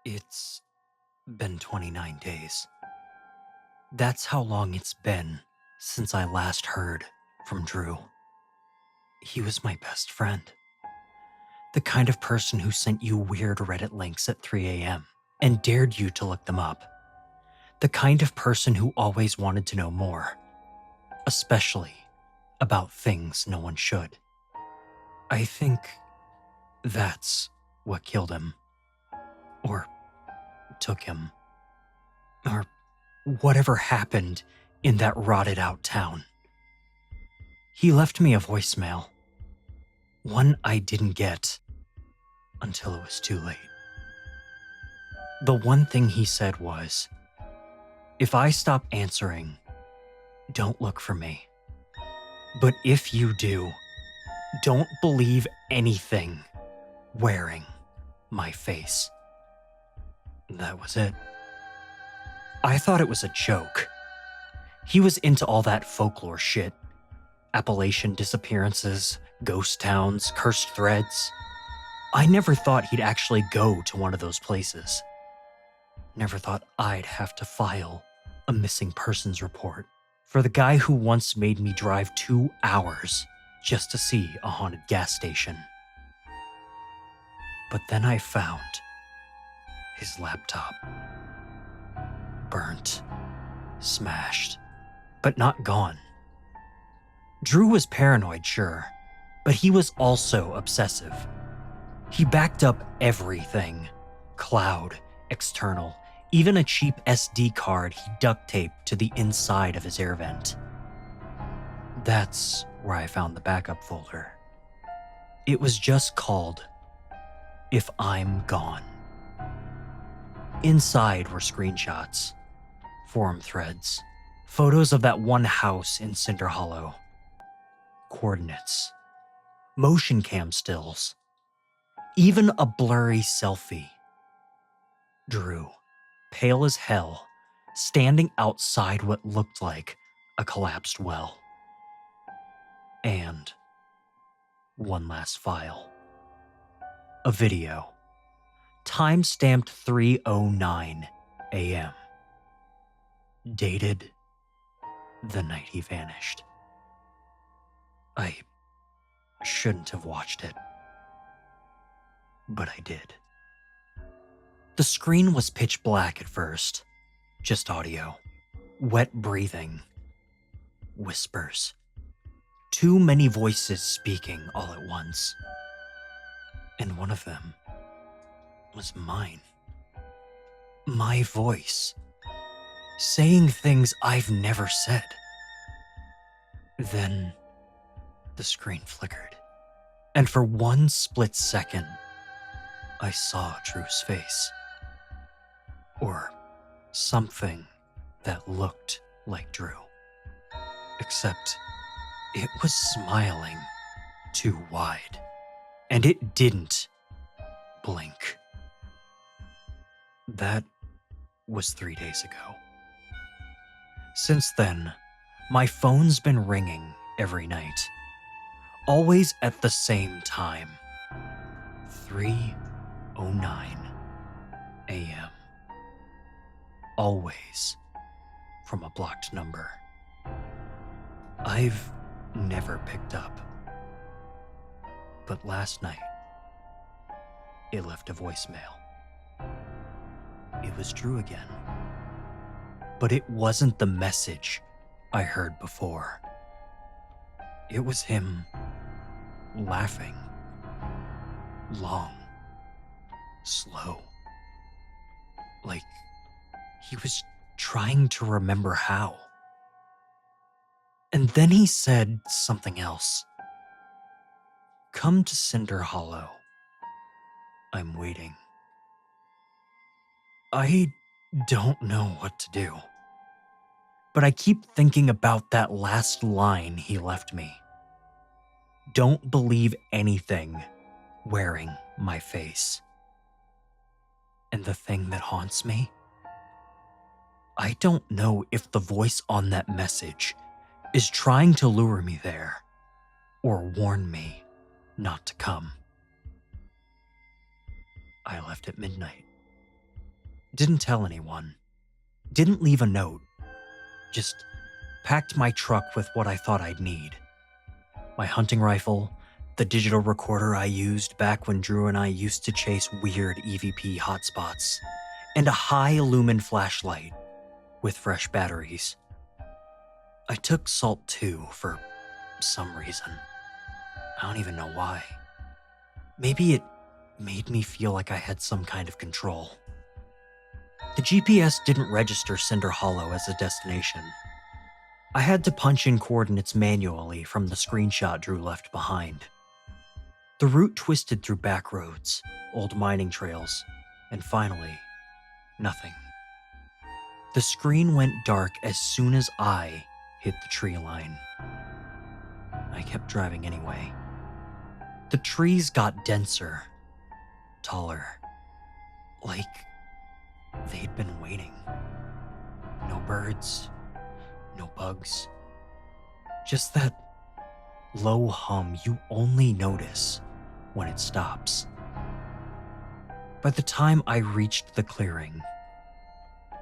It's been 29 days. That's how long it's been since I last heard from Drew. He was my best friend. The kind of person who sent you weird Reddit links at 3 a.m. and dared you to look them up. The kind of person who always wanted to know more, especially about things no one should. I think that's what killed him. Or took him. Or whatever happened in that rotted out town. He left me a voicemail. One I didn't get until it was too late. The one thing he said was, if I stop answering, don't look for me. But if you do, don't believe anything wearing my face. That was it. I thought it was a joke. He was into all that folklore shit. Appalachian disappearances, ghost towns, cursed threads. I never thought he'd actually go to one of those places. Never thought I'd have to file a missing persons report for the guy who once made me drive 2 hours just to see a haunted gas station. But then I found his laptop. Burnt, smashed, but not gone. Drew was paranoid, sure, but he was also obsessive. He backed up everything. Cloud, external, even a cheap SD card he duct taped to the inside of his air vent. That's where I found the backup folder. It was just called If I'm Gone. Inside were screenshots, forum threads, photos of that one house in Cinder Hollow, coordinates, motion cam stills, even a blurry selfie. Drew, pale as hell, standing outside what looked like a collapsed well. And one last file. A video, time-stamped 3:09 a.m. Dated the night he vanished. I shouldn't have watched it, but I did. The screen was pitch black at first, just audio, wet breathing, whispers, too many voices speaking all at once. And one of them was mine. My voice, saying things I've never said. Then the screen flickered, and for one split second, I saw Drew's face. Or something that looked like Drew. Except it was smiling too wide, and it didn't blink. That was 3 days ago. Since then, my phone's been ringing every night, always at the same time. 3:09 a.m. Always from a blocked number. I've never picked up. But last night, it left a voicemail. It was Drew again. But it wasn't the message I heard before. It was him laughing. Long. Slow. Like he was trying to remember how. And then he said something else. Come to Cinder Hollow. I'm waiting. I don't know what to do. But I keep thinking about that last line he left me. Don't believe anything wearing my face. And the thing that haunts me? I don't know if the voice on that message is trying to lure me there or warn me not to come. I left at midnight. Didn't tell anyone. Didn't leave a note. Just packed my truck with what I thought I'd need. My hunting rifle, the digital recorder I used back when Drew and I used to chase weird EVP hotspots, and a high-lumen flashlight with fresh batteries. I took salt too, for some reason. I don't even know why. Maybe it made me feel like I had some kind of control. The GPS didn't register Cinder Hollow as a destination. I had to punch in coordinates manually from the screenshot Drew left behind. The route twisted through back roads, old mining trails, and finally, nothing. The screen went dark as soon as I hit the tree line. I kept driving anyway. The trees got denser, taller, like they'd been waiting. No birds, no bugs, just that low hum you only notice when it stops. By the time I reached the clearing,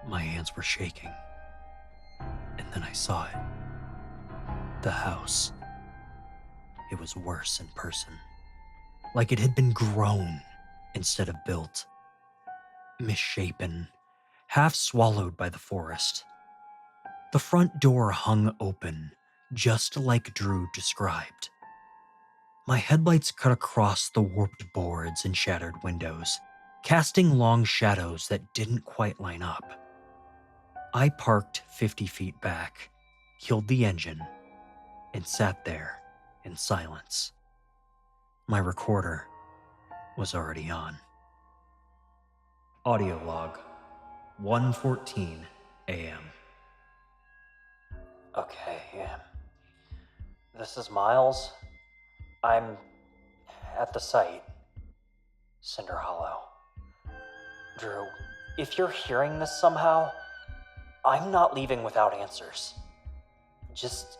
my hands were shaking. And then I saw it. The house. It was worse in person. Like it had been grown instead of built. Misshapen, half swallowed by the forest. The front door hung open, just like Drew described. My headlights cut across the warped boards and shattered windows, casting long shadows that didn't quite line up. I parked 50 feet back, killed the engine, and sat there in silence. My recorder was already on. Audio log, 1:14 a.m. Okay, this is Miles. I'm at the site, Cinder Hollow. Drew, if you're hearing this somehow, I'm not leaving without answers. Just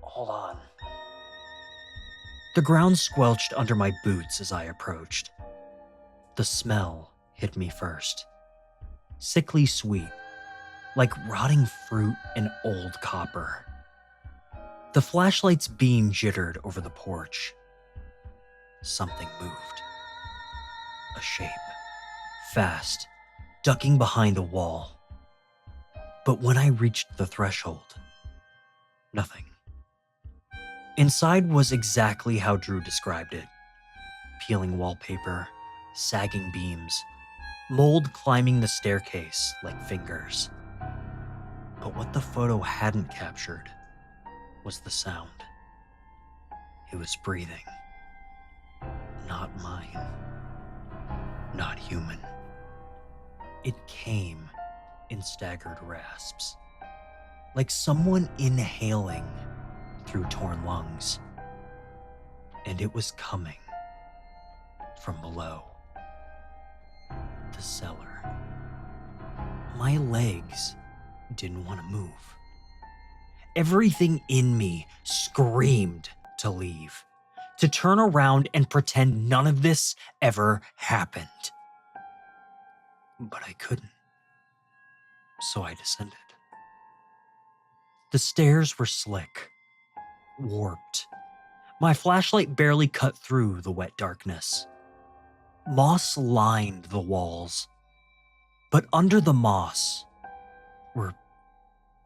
hold on. The ground squelched under my boots as I approached. The smell hit me first. Sickly sweet, like rotting fruit and old copper. The flashlight's beam jittered over the porch. Something moved. A shape. Fast, ducking behind a wall. But when I reached the threshold, nothing. Inside was exactly how Drew described it. Peeling wallpaper, sagging beams, mold climbing the staircase like fingers. But what the photo hadn't captured was the sound. It was breathing. Not mine. Not human. It came in staggered rasps, like someone inhaling through torn lungs. And it was coming from below. The cellar. My legs didn't want to move. Everything in me screamed to leave, to turn around and pretend none of this ever happened. But I couldn't. So I descended. The stairs were slick, warped. My flashlight barely cut through the wet darkness. Moss lined the walls, but under the moss were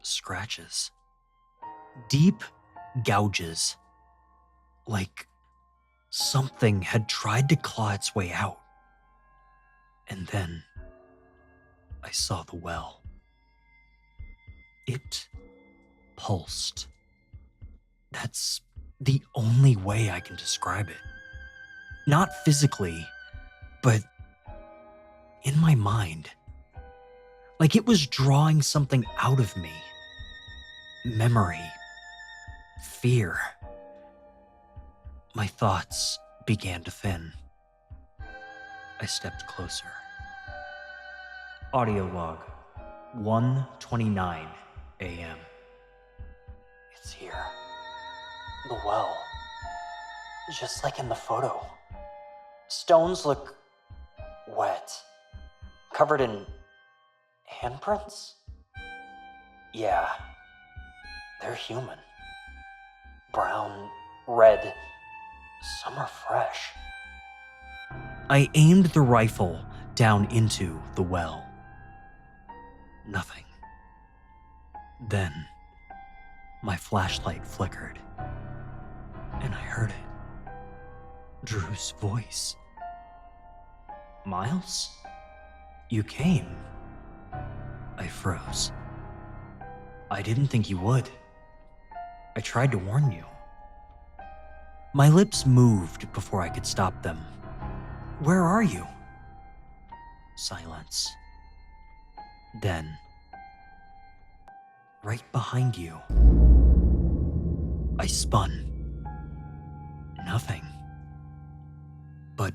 scratches. Deep gouges, like something had tried to claw its way out. And then I saw the well. It pulsed. That's the only way I can describe it. Not physically, but in my mind. Like it was drawing something out of me. Memory. Fear. My thoughts began to thin. I stepped closer. Audio log, 1:29 a.m. It's here. The well. Just like in the photo. Stones look wet. covered in handprints? Yeah, they're human. Brown, red, some are fresh. I aimed the rifle down into the well. Nothing. Then, my flashlight flickered, and I heard it. Drew's voice. Miles? You came. I froze. I didn't think you would. I tried to warn you. My lips moved before I could stop them. Where are you? Silence. Then, right behind you. I spun. Nothing. But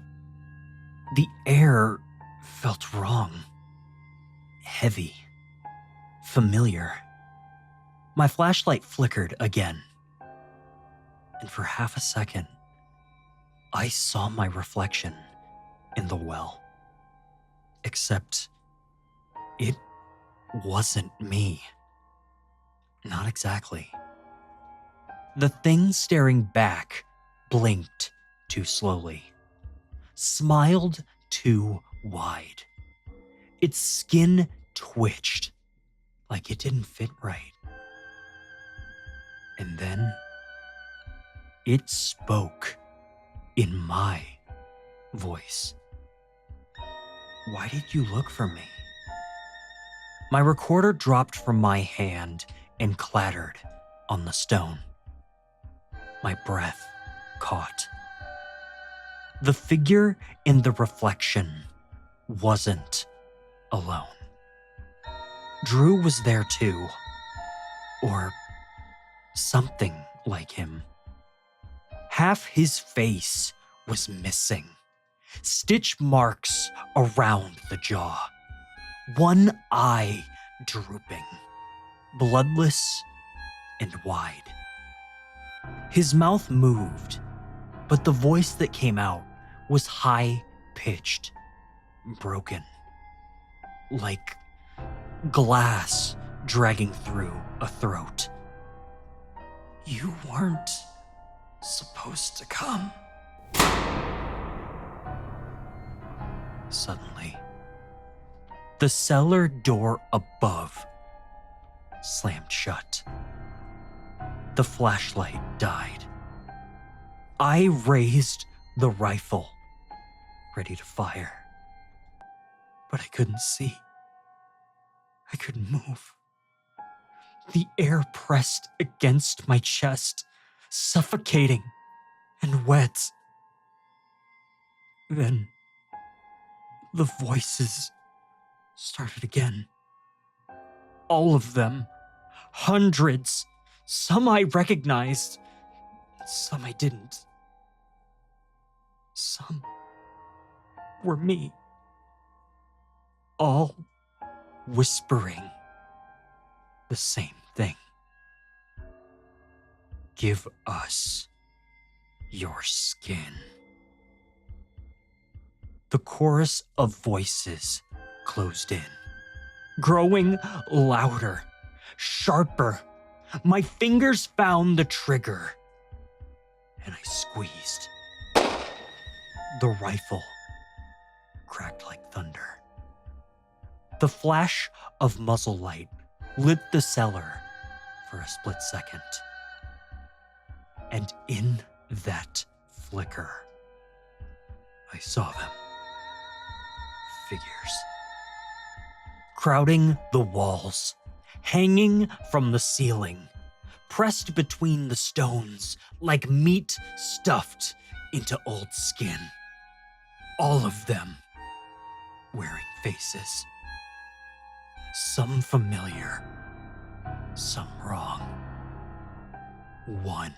the air felt wrong. Heavy. Familiar. My flashlight flickered again. And for half a second, I saw my reflection in the well. Except, it wasn't me. Not exactly. The thing staring back blinked too slowly, smiled too wide. Its skin twitched like it didn't fit right. And then it spoke in my voice. Why did you look for me? My recorder dropped from my hand and clattered on the stone. My breath caught. The figure in the reflection wasn't alone. Drew was there too, or something like him. Half his face was missing, stitch marks around the jaw, one eye drooping, bloodless and wide. His mouth moved, but the voice that came out was high-pitched, broken, like glass dragging through a throat. You weren't supposed to come. Suddenly, the cellar door above slammed shut. The flashlight died. I raised the rifle, ready to fire. But I couldn't see. I couldn't move. The air pressed against my chest, suffocating and wet. Then, the voices started again. All of them. Hundreds. Some I recognized, some I didn't. Some were me. All whispering the same thing. Give us your skin. The chorus of voices closed in, growing louder, sharper. My fingers found the trigger, and I squeezed. The rifle cracked like thunder. The flash of muzzle light lit the cellar for a split second. And in that flicker, I saw them. Figures. Crowding the walls, hanging from the ceiling, pressed between the stones like meat stuffed into old skin. All of them wearing faces. Some familiar, some wrong. One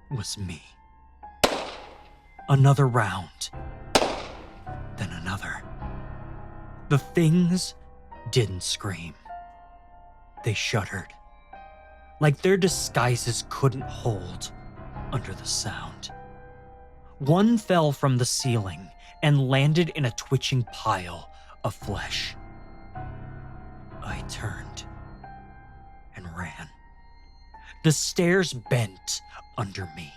was me. Another round, then another. The things didn't scream. They shuddered, like their disguises couldn't hold under the sound. One fell from the ceiling and landed in a twitching pile of flesh. I turned and ran. The stairs bent under me.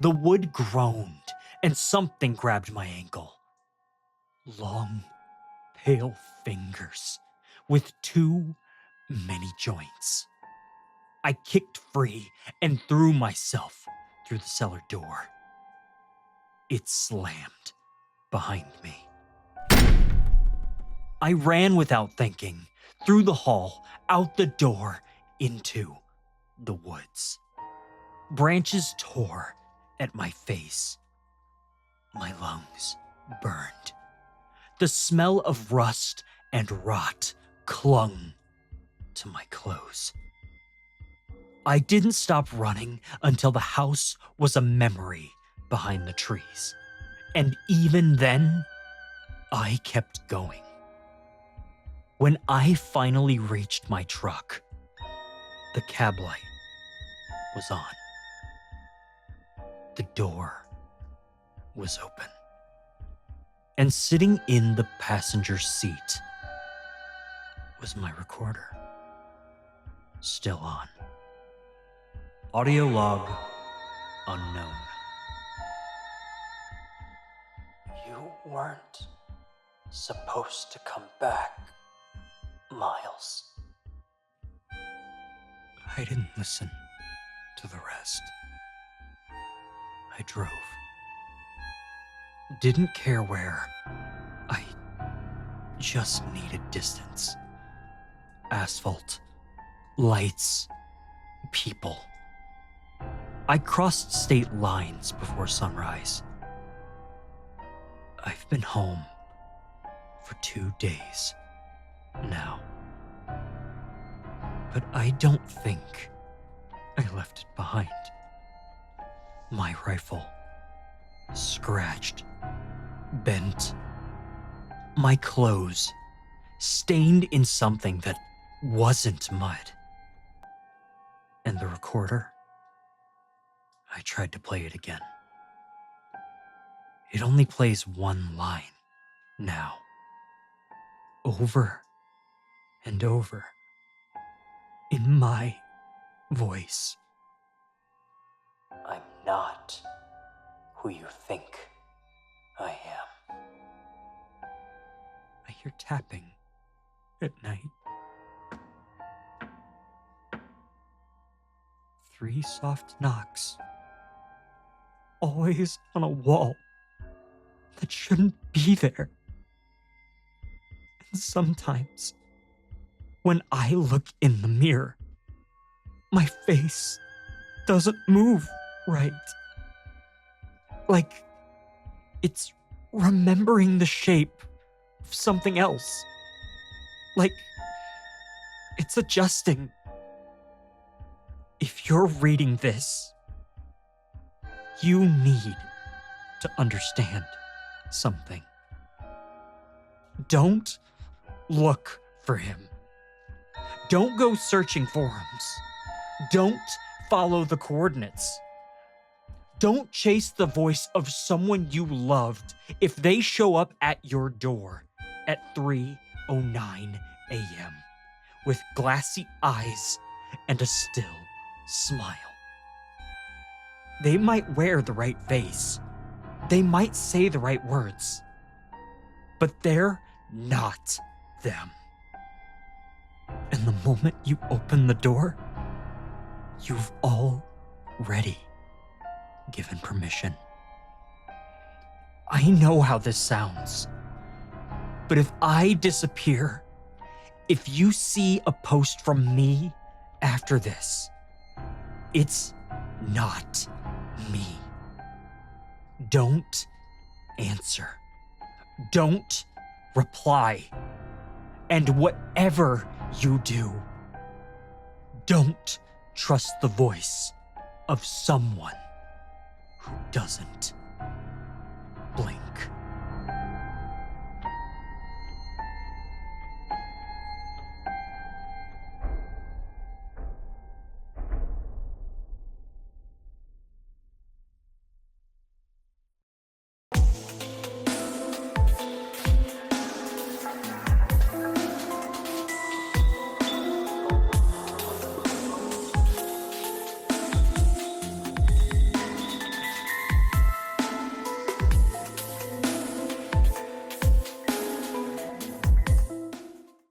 The wood groaned, and something grabbed my ankle. Long, pale fingers with too many joints. I kicked free and threw myself through the cellar door. It slammed behind me. I ran without thinking, through the hall, out the door, into the woods. Branches tore at my face. My lungs burned. The smell of rust and rot clung to my clothes. I didn't stop running until the house was a memory behind the trees. And even then, I kept going. When I finally reached my truck, the cab light was on. The door was open. And sitting in the passenger seat was my recorder, still on. Audio log unknown. You weren't supposed to come back, Miles. I didn't listen to the rest. I drove. Didn't care where. I just needed distance. Asphalt, lights, people. I crossed state lines before sunrise. I've been home for 2 days now. But I don't think I left it behind. My rifle, scratched, bent. My clothes, stained in something that wasn't mud. And the recorder, I tried to play it again. It only plays one line now. Over and over. In my voice. I'm not who you think I am. I hear tapping at night. 3 soft knocks. Always on a wall that shouldn't be there. And sometimes, when I look in the mirror, my face doesn't move right. Like it's remembering the shape of something else. Like it's adjusting. If you're reading this, you need to understand something. Don't look for him. Don't go searching forums. Don't follow the coordinates. Don't chase the voice of someone you loved if they show up at your door at 3:09 a.m. with glassy eyes and a still smile. They might wear the right face. They might say the right words. But they're not them. And the moment you open the door, you've already given permission. I know how this sounds, but if I disappear, if you see a post from me after this, it's not me. Don't answer. Don't reply. And whatever you do, don't trust the voice of someone who doesn't blink.